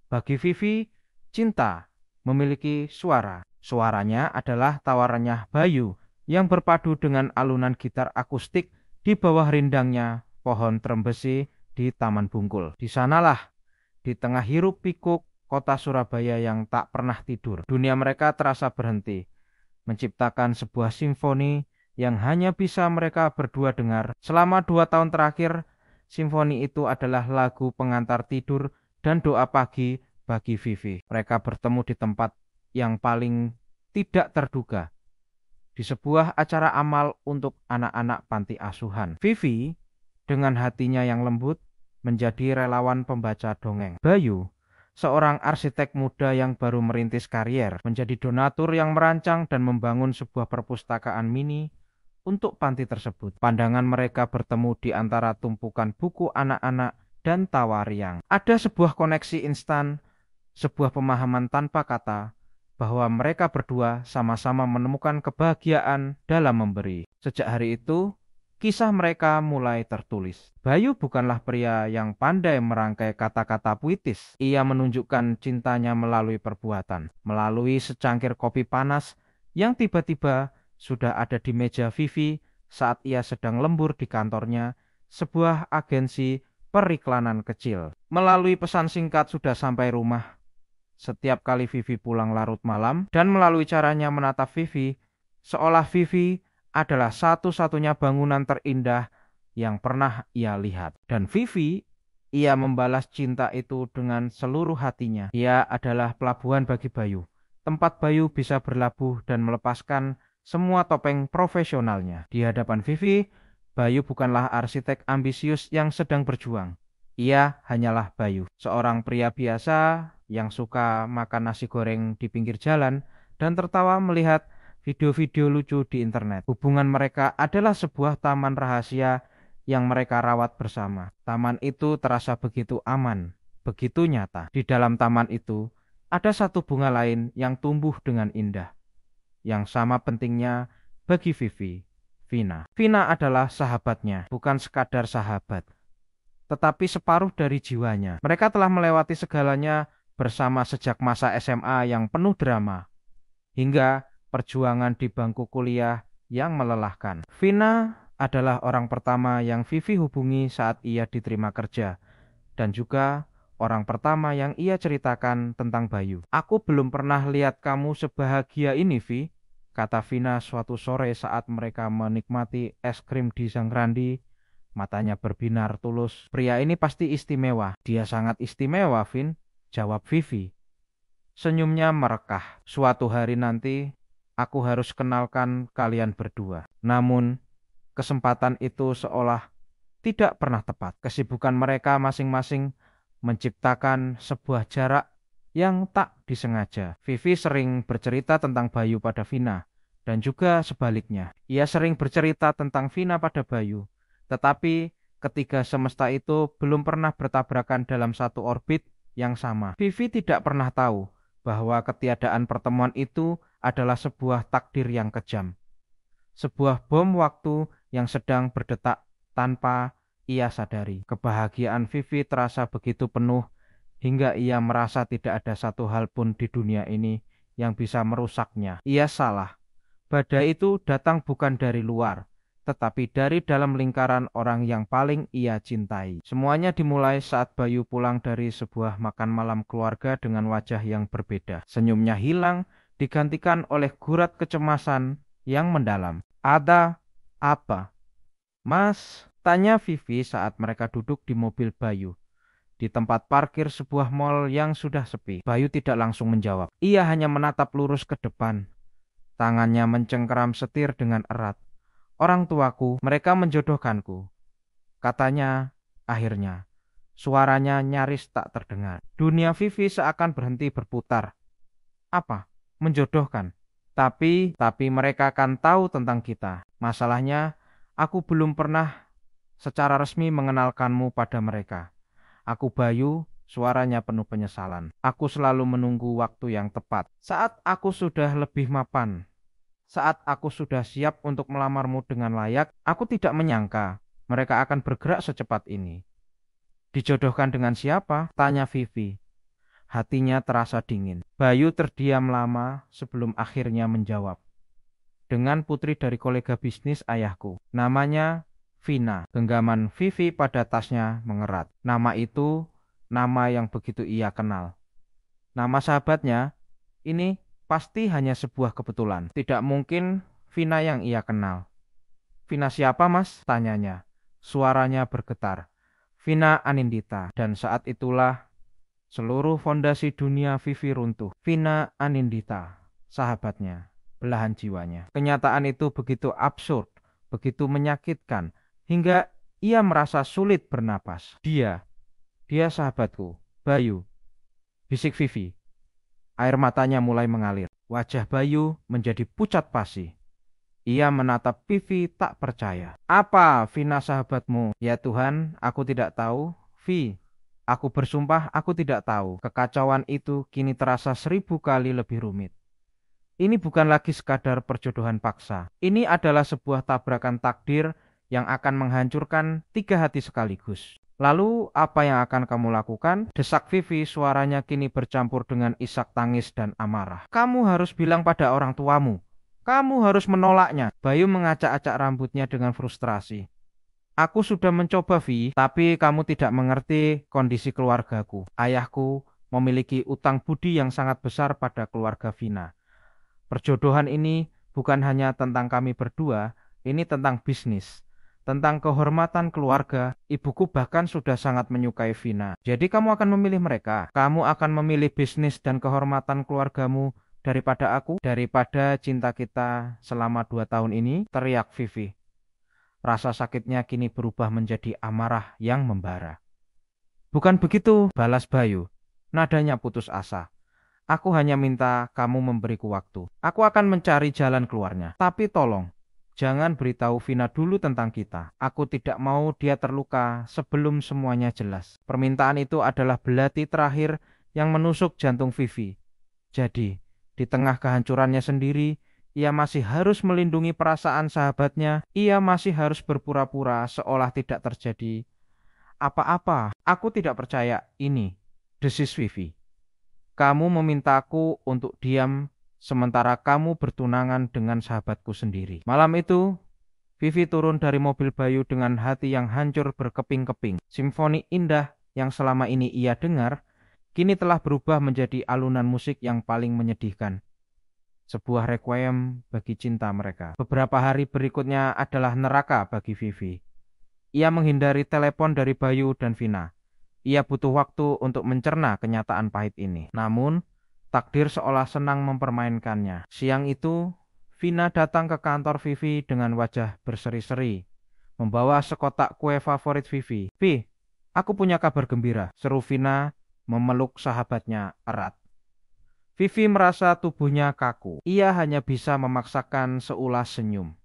Bagi Vivi, cinta memiliki suara. Suaranya adalah tawarannya Bayu yang berpadu dengan alunan gitar akustik di bawah rindangnya pohon trembesi di Taman Bungkul. Di sanalah, di tengah hiruk pikuk kota Surabaya yang tak pernah tidur, dunia mereka terasa berhenti, menciptakan sebuah simfoni yang hanya bisa mereka berdua dengar. Selama 2 tahun terakhir, simfoni itu adalah lagu pengantar tidur dan doa pagi bagi Vivi. Mereka bertemu di tempat yang paling tidak terduga, di sebuah acara amal untuk anak-anak panti asuhan. Vivi, dengan hatinya yang lembut, menjadi relawan pembaca dongeng. Bayu, seorang arsitek muda yang baru merintis karier, menjadi donatur yang merancang dan membangun sebuah perpustakaan mini untuk panti tersebut. Pandangan mereka bertemu di antara tumpukan buku anak-anak dan tawa riang. Ada sebuah koneksi instan, sebuah pemahaman tanpa kata, bahwa mereka berdua sama-sama menemukan kebahagiaan dalam memberi. Sejak hari itu, kisah mereka mulai tertulis. Bayu bukanlah pria yang pandai merangkai kata-kata puitis. Ia menunjukkan cintanya melalui perbuatan, melalui secangkir kopi panas yang tiba-tiba sudah ada di meja Vivi saat ia sedang lembur di kantornya, sebuah agensi periklanan kecil. Melalui pesan singkat sudah sampai rumah setiap kali Vivi pulang larut malam, dan melalui caranya menatap Vivi, seolah Vivi adalah satu-satunya bangunan terindah yang pernah ia lihat. Dan Vivi, ia membalas cinta itu dengan seluruh hatinya. Ia adalah pelabuhan bagi Bayu, tempat Bayu bisa berlabuh dan melepaskan semua topeng profesionalnya. Di hadapan Vivi, Bayu bukanlah arsitek ambisius yang sedang berjuang. Ia hanyalah Bayu, seorang pria biasa yang suka makan nasi goreng di pinggir jalan dan tertawa melihat video-video lucu di internet. Hubungan mereka adalah sebuah taman rahasia yang mereka rawat bersama. Taman itu terasa begitu aman, begitu nyata. Di dalam taman itu, ada satu bunga lain yang tumbuh dengan indah, yang sama pentingnya bagi Vivi, Vina. Vina adalah sahabatnya, bukan sekadar sahabat, tetapi separuh dari jiwanya. Mereka telah melewati segalanya bersama sejak masa SMA yang penuh drama, hingga perjuangan di bangku kuliah yang melelahkan. Vina adalah orang pertama yang Vivi hubungi saat ia diterima kerja, dan juga orang pertama yang ia ceritakan tentang Bayu. "Aku belum pernah lihat kamu sebahagia ini, Vi," kata Vina suatu sore saat mereka menikmati es krim di Zangrandi. Matanya berbinar tulus. "Pria ini pasti istimewa." "Dia sangat istimewa, Vin," jawab Vivi. Senyumnya merekah. "Suatu hari nanti, aku harus kenalkan kalian berdua." Namun, kesempatan itu seolah tidak pernah tepat. Kesibukan mereka masing-masing menciptakan sebuah jarak yang tak disengaja. Vivi sering bercerita tentang Bayu pada Vina, dan juga sebaliknya. Ia sering bercerita tentang Vina pada Bayu. Tetapi ketiga semesta itu belum pernah bertabrakan dalam satu orbit yang sama. Vivi tidak pernah tahu bahwa ketiadaan pertemuan itu adalah sebuah takdir yang kejam. Sebuah bom waktu yang sedang berdetak tanpa ia sadari. Kebahagiaan Vivi terasa begitu penuh hingga ia merasa tidak ada satu hal pun di dunia ini yang bisa merusaknya. Ia salah. Badai itu datang bukan dari luar, tetapi dari dalam lingkaran orang yang paling ia cintai. Semuanya dimulai saat Bayu pulang dari sebuah makan malam keluarga dengan wajah yang berbeda. Senyumnya hilang, digantikan oleh gurat kecemasan yang mendalam. "Ada apa, Mas?" tanya Vivi saat mereka duduk di mobil Bayu di tempat parkir sebuah mal yang sudah sepi. Bayu tidak langsung menjawab. Ia hanya menatap lurus ke depan. Tangannya mencengkeram setir dengan erat. "Orang tuaku, mereka menjodohkanku," katanya akhirnya. Suaranya nyaris tak terdengar. Dunia Vivi seakan berhenti berputar. "Apa? Menjodohkan? Tapi mereka akan tahu tentang kita. Masalahnya, aku belum pernah secara resmi mengenalkanmu pada mereka." "Aku Bayu," suaranya penuh penyesalan. "Aku selalu menunggu waktu yang tepat. Saat aku sudah lebih mapan, saat aku sudah siap untuk melamarmu dengan layak, aku tidak menyangka mereka akan bergerak secepat ini." "Dijodohkan dengan siapa?" tanya Vivi. Hatinya terasa dingin. Bayu terdiam lama sebelum akhirnya menjawab. Dengan putri dari kolega bisnis ayahku. Namanya Vina. Genggaman Vivi pada tasnya mengerat. Nama itu nama yang begitu ia kenal. Nama sahabatnya ini pasti hanya sebuah kebetulan. Tidak mungkin Vina yang ia kenal. Vina siapa, Mas? Tanyanya. Suaranya bergetar. Vina Anindita. Dan saat itulah seluruh fondasi dunia Vivi runtuh. Vina Anindita, sahabatnya, belahan jiwanya. Kenyataan itu begitu absurd, begitu menyakitkan, hingga ia merasa sulit bernapas. Dia sahabatku, Bayu, bisik Vivi. Air matanya mulai mengalir. Wajah Bayu menjadi pucat pasi. Ia menatap Vivi tak percaya. Apa Vina sahabatmu? Ya Tuhan, aku tidak tahu. Vi, aku bersumpah aku tidak tahu. Kekacauan itu kini terasa 1000 kali lebih rumit. Ini bukan lagi sekadar perjodohan paksa. Ini adalah sebuah tabrakan takdir yang akan menghancurkan 3 hati sekaligus. Lalu apa yang akan kamu lakukan? Desak Vivi, suaranya kini bercampur dengan isak tangis dan amarah. Kamu harus bilang pada orang tuamu. Kamu harus menolaknya. Bayu mengacak-acak rambutnya dengan frustrasi. Aku sudah mencoba, Vi, tapi kamu tidak mengerti kondisi keluargaku. Ayahku memiliki utang budi yang sangat besar pada keluarga Vina. Perjodohan ini bukan hanya tentang kami berdua, ini tentang bisnis, tentang kehormatan keluarga. Ibuku bahkan sudah sangat menyukai Vina. Jadi kamu akan memilih mereka. Kamu akan memilih bisnis dan kehormatan keluargamu daripada aku, daripada cinta kita selama 2 tahun ini, teriak Vivi. Rasa sakitnya kini berubah menjadi amarah yang membara. Bukan begitu, balas Bayu. Nadanya putus asa. Aku hanya minta kamu memberiku waktu. Aku akan mencari jalan keluarnya. Tapi tolong, jangan beritahu Vina dulu tentang kita. Aku tidak mau dia terluka sebelum semuanya jelas. Permintaan itu adalah belati terakhir yang menusuk jantung Vivi. Jadi, di tengah kehancurannya sendiri, ia masih harus melindungi perasaan sahabatnya. Ia masih harus berpura-pura seolah tidak terjadi apa-apa. Aku tidak percaya ini, desis Vivi. Kamu memintaku untuk diam sementara kamu bertunangan dengan sahabatku sendiri. Malam itu, Vivi turun dari mobil Bayu dengan hati yang hancur berkeping-keping. Simfoni indah yang selama ini ia dengar, kini telah berubah menjadi alunan musik yang paling menyedihkan. Sebuah requiem bagi cinta mereka. Beberapa hari berikutnya adalah neraka bagi Vivi. Ia menghindari telepon dari Bayu dan Vina. Ia butuh waktu untuk mencerna kenyataan pahit ini. Namun, takdir seolah senang mempermainkannya. Siang itu, Vina datang ke kantor Vivi dengan wajah berseri-seri, membawa sekotak kue favorit Vivi. Vi, aku punya kabar gembira, seru Vina memeluk sahabatnya erat. Vivi merasa tubuhnya kaku. Ia hanya bisa memaksakan seulas senyum.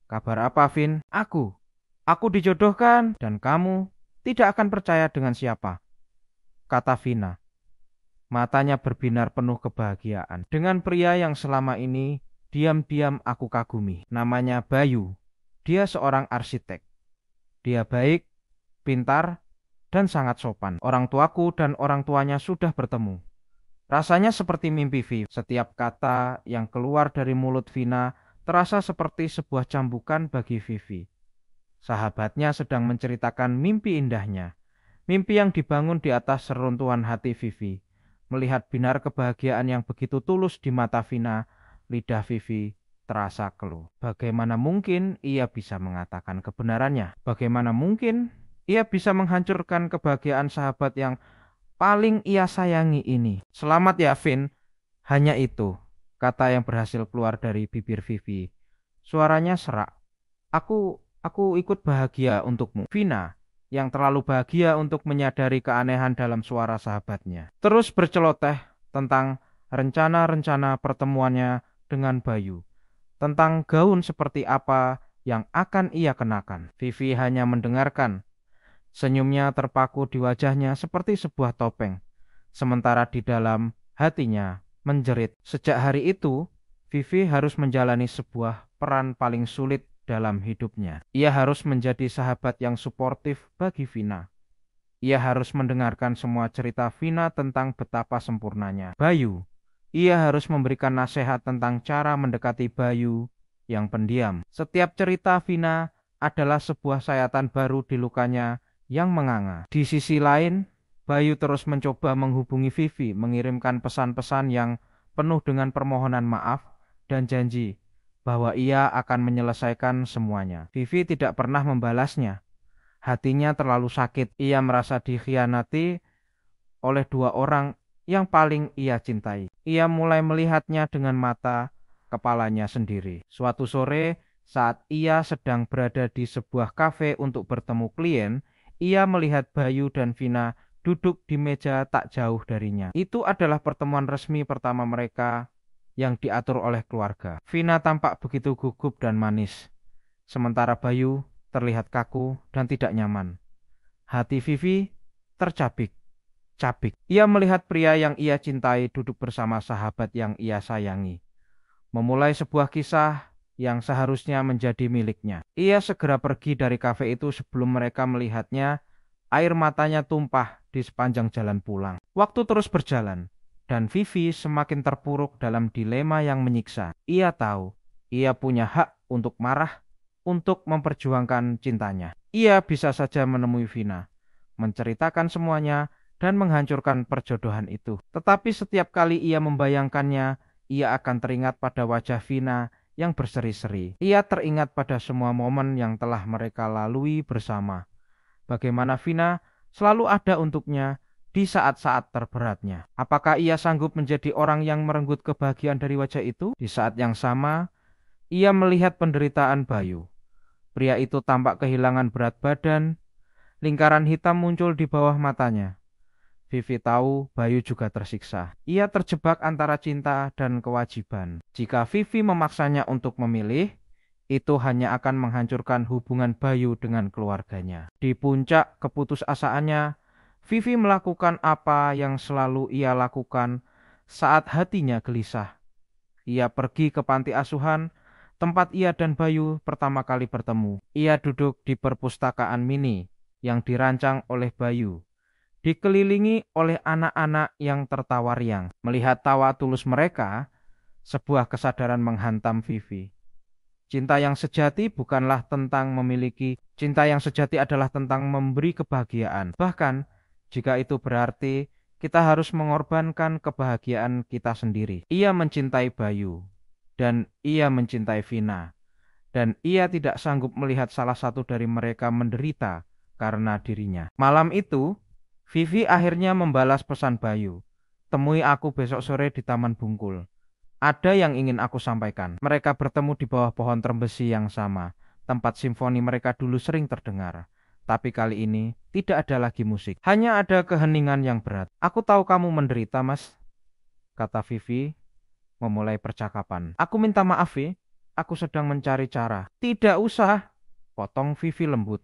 Kabar apa, Vin? Aku dijodohkan dan kamu tidak akan percaya dengan siapa, kata Vina. Matanya berbinar penuh kebahagiaan. Dengan pria yang selama ini diam-diam aku kagumi. Namanya Bayu. Dia seorang arsitek. Dia baik, pintar, dan sangat sopan. Orang tuaku dan orang tuanya sudah bertemu. Rasanya seperti mimpi Vivi. Setiap kata yang keluar dari mulut Vina terasa seperti sebuah cambukan bagi Vivi. Sahabatnya sedang menceritakan mimpi indahnya. Mimpi yang dibangun di atas seruntuhan hati Vivi. Melihat binar kebahagiaan yang begitu tulus di mata Vina, lidah Vivi terasa keluh. Bagaimana mungkin ia bisa mengatakan kebenarannya? Bagaimana mungkin ia bisa menghancurkan kebahagiaan sahabat yang paling ia sayangi ini? Selamat ya, Vin. Hanya itu, kata yang berhasil keluar dari bibir Vivi. Suaranya serak. Aku ikut bahagia untukmu. Vina, yang terlalu bahagia untuk menyadari keanehan dalam suara sahabatnya, terus berceloteh tentang rencana-rencana pertemuannya dengan Bayu. Tentang gaun seperti apa yang akan ia kenakan. Vivi hanya mendengarkan. Senyumnya terpaku di wajahnya seperti sebuah topeng. Sementara di dalam hatinya menjerit. Sejak hari itu, Vivi harus menjalani sebuah peran paling sulit dalam hidupnya. Ia harus menjadi sahabat yang suportif bagi Vina. Ia harus mendengarkan semua cerita Vina tentang betapa sempurnanya Bayu. Ia harus memberikan nasihat tentang cara mendekati Bayu yang pendiam. Setiap cerita Vina adalah sebuah sayatan baru di lukanya yang menganga. Di sisi lain, Bayu terus mencoba menghubungi Vivi, mengirimkan pesan-pesan yang penuh dengan permohonan maaf dan janji bahwa ia akan menyelesaikan semuanya. Vivi tidak pernah membalasnya. Hatinya terlalu sakit. Ia merasa dikhianati oleh dua orang yang paling ia cintai. Ia mulai melihatnya dengan mata kepalanya sendiri. Suatu sore, saat ia sedang berada di sebuah kafe untuk bertemu klien, ia melihat Bayu dan Vina duduk di meja tak jauh darinya. Itu adalah pertemuan resmi pertama mereka yang diatur oleh keluarga. Vina tampak begitu gugup dan manis, sementara Bayu terlihat kaku dan tidak nyaman. Hati Vivi tercabik-cabik. Ia melihat pria yang ia cintai duduk bersama sahabat yang ia sayangi, memulai sebuah kisah yang seharusnya menjadi miliknya. Ia segera pergi dari kafe itu sebelum mereka melihatnya. Air matanya tumpah di sepanjang jalan pulang. Waktu terus berjalan, dan Vivi semakin terpuruk dalam dilema yang menyiksa. Ia tahu, ia punya hak untuk marah, untuk memperjuangkan cintanya. Ia bisa saja menemui Vina, menceritakan semuanya, dan menghancurkan perjodohan itu. Tetapi setiap kali ia membayangkannya, ia akan teringat pada wajah Vina yang berseri-seri. Ia teringat pada semua momen yang telah mereka lalui bersama. Bagaimana Vina selalu ada untuknya di saat-saat terberatnya. Apakah ia sanggup menjadi orang yang merenggut kebahagiaan dari wajah itu? Di saat yang sama, ia melihat penderitaan Bayu. Pria itu tampak kehilangan berat badan, lingkaran hitam muncul di bawah matanya. Vivi tahu Bayu juga tersiksa. Ia terjebak antara cinta dan kewajiban. Jika Vivi memaksanya untuk memilih, itu hanya akan menghancurkan hubungan Bayu dengan keluarganya. Di puncak keputusasaannya, Vivi melakukan apa yang selalu ia lakukan saat hatinya gelisah. Ia pergi ke panti asuhan, tempat ia dan Bayu pertama kali bertemu. Ia duduk di perpustakaan mini yang dirancang oleh Bayu, dikelilingi oleh anak-anak yang tertawa riang. Melihat tawa tulus mereka, sebuah kesadaran menghantam Vivi. Cinta yang sejati bukanlah tentang memiliki, cinta yang sejati adalah tentang memberi kebahagiaan. Bahkan, jika itu berarti kita harus mengorbankan kebahagiaan kita sendiri. Ia mencintai Bayu, dan ia mencintai Vina, dan ia tidak sanggup melihat salah satu dari mereka menderita karena dirinya. Malam itu, Vivi akhirnya membalas pesan Bayu. Temui aku besok sore di Taman Bungkul. Ada yang ingin aku sampaikan. Mereka bertemu di bawah pohon trembesi yang sama, tempat simfoni mereka dulu sering terdengar. Tapi kali ini tidak ada lagi musik. Hanya ada keheningan yang berat. Aku tahu kamu menderita, Mas, kata Vivi memulai percakapan. Aku minta maaf, Vi. Aku sedang mencari cara. Tidak usah, potong Vivi lembut.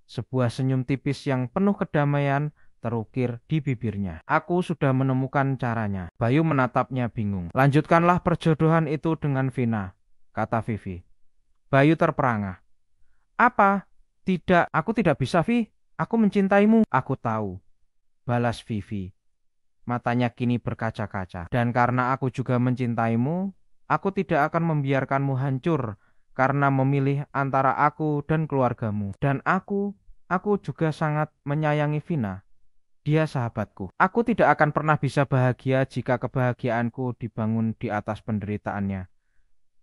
Sebuah senyum tipis yang penuh kedamaian terukir di bibirnya. Aku sudah menemukan caranya. Bayu menatapnya bingung. Lanjutkanlah perjodohan itu dengan Vina, kata Vivi. Bayu terperangah. Apa? Tidak, aku tidak bisa, Vi. Aku mencintaimu. Aku tahu, balas Vivi. Matanya kini berkaca-kaca. Dan karena aku juga mencintaimu, aku tidak akan membiarkanmu hancur karena memilih antara aku dan keluargamu. Dan aku juga sangat menyayangi Vina. Dia sahabatku. Aku tidak akan pernah bisa bahagia jika kebahagiaanku dibangun di atas penderitaannya.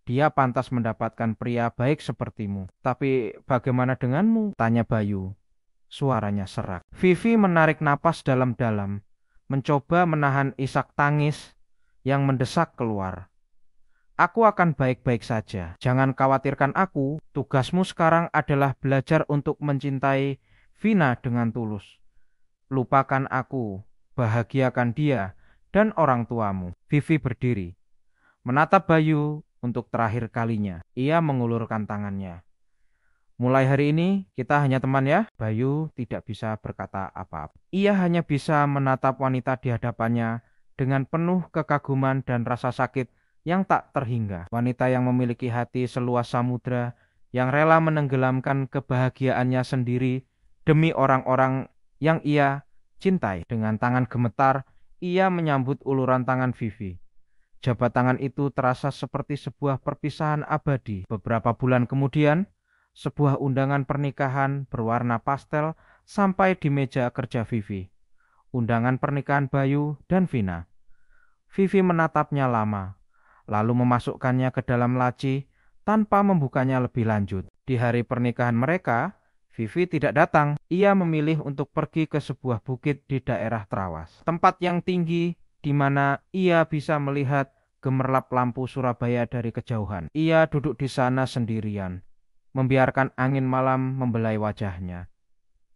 Dia pantas mendapatkan pria baik sepertimu. Tapi bagaimana denganmu? Tanya Bayu. Suaranya serak. Vivi menarik napas dalam-dalam, mencoba menahan isak tangis yang mendesak keluar. Aku akan baik-baik saja. Jangan khawatirkan aku. Tugasmu sekarang adalah belajar untuk mencintai Vina dengan tulus. Lupakan aku, bahagiakan dia dan orang tuamu. Vivi berdiri, menatap Bayu untuk terakhir kalinya. Ia mengulurkan tangannya. Mulai hari ini kita hanya teman ya. Bayu tidak bisa berkata apa-apa. Ia hanya bisa menatap wanita di hadapannya dengan penuh kekaguman dan rasa sakit yang tak terhingga. Wanita yang memiliki hati seluas samudra, yang rela menenggelamkan kebahagiaannya sendiri demi orang-orang yang ia cintai. Dengan tangan gemetar, ia menyambut uluran tangan Vivi. Jabat tangan itu terasa seperti sebuah perpisahan abadi. Beberapa bulan kemudian, sebuah undangan pernikahan berwarna pastel sampai di meja kerja Vivi. Undangan pernikahan Bayu dan Vina. Vivi menatapnya lama, lalu memasukkannya ke dalam laci tanpa membukanya lebih lanjut. Di hari pernikahan mereka, Vivi tidak datang. Ia memilih untuk pergi ke sebuah bukit di daerah Trawas, tempat yang tinggi di mana ia bisa melihat gemerlap lampu Surabaya dari kejauhan. Ia duduk di sana sendirian, membiarkan angin malam membelai wajahnya.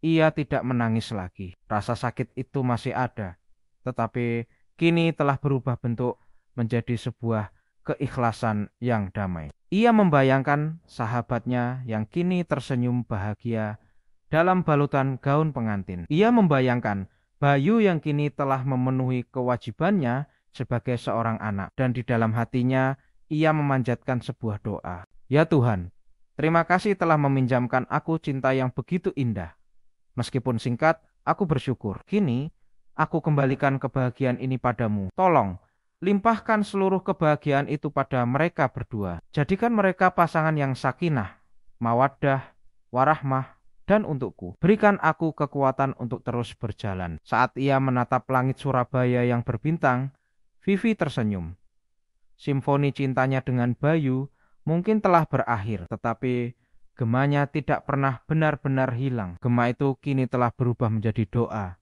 Ia tidak menangis lagi. Rasa sakit itu masih ada, tetapi kini telah berubah bentuk menjadi sebuah keikhlasan yang damai. Ia membayangkan sahabatnya yang kini tersenyum bahagia dalam balutan gaun pengantin. Ia membayangkan Bayu yang kini telah memenuhi kewajibannya sebagai seorang anak. Dan di dalam hatinya ia memanjatkan sebuah doa. Ya Tuhan, terima kasih telah meminjamkan aku cinta yang begitu indah. Meskipun singkat, aku bersyukur. Kini aku kembalikan kebahagiaan ini padamu. Tolong, limpahkan seluruh kebahagiaan itu pada mereka berdua. Jadikan mereka pasangan yang sakinah, mawaddah, warahmah, dan untukku. Berikan aku kekuatan untuk terus berjalan. Saat ia menatap langit Surabaya yang berbintang, Vivi tersenyum. Simfoni cintanya dengan Bayu mungkin telah berakhir, tetapi gemanya tidak pernah benar-benar hilang. Gema itu kini telah berubah menjadi doa,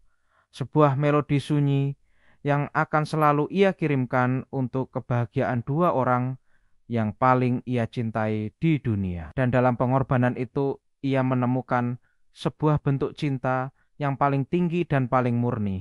sebuah melodi sunyi yang akan selalu ia kirimkan untuk kebahagiaan dua orang yang paling ia cintai di dunia. Dan dalam pengorbanan itu ia menemukan sebuah bentuk cinta yang paling tinggi dan paling murni.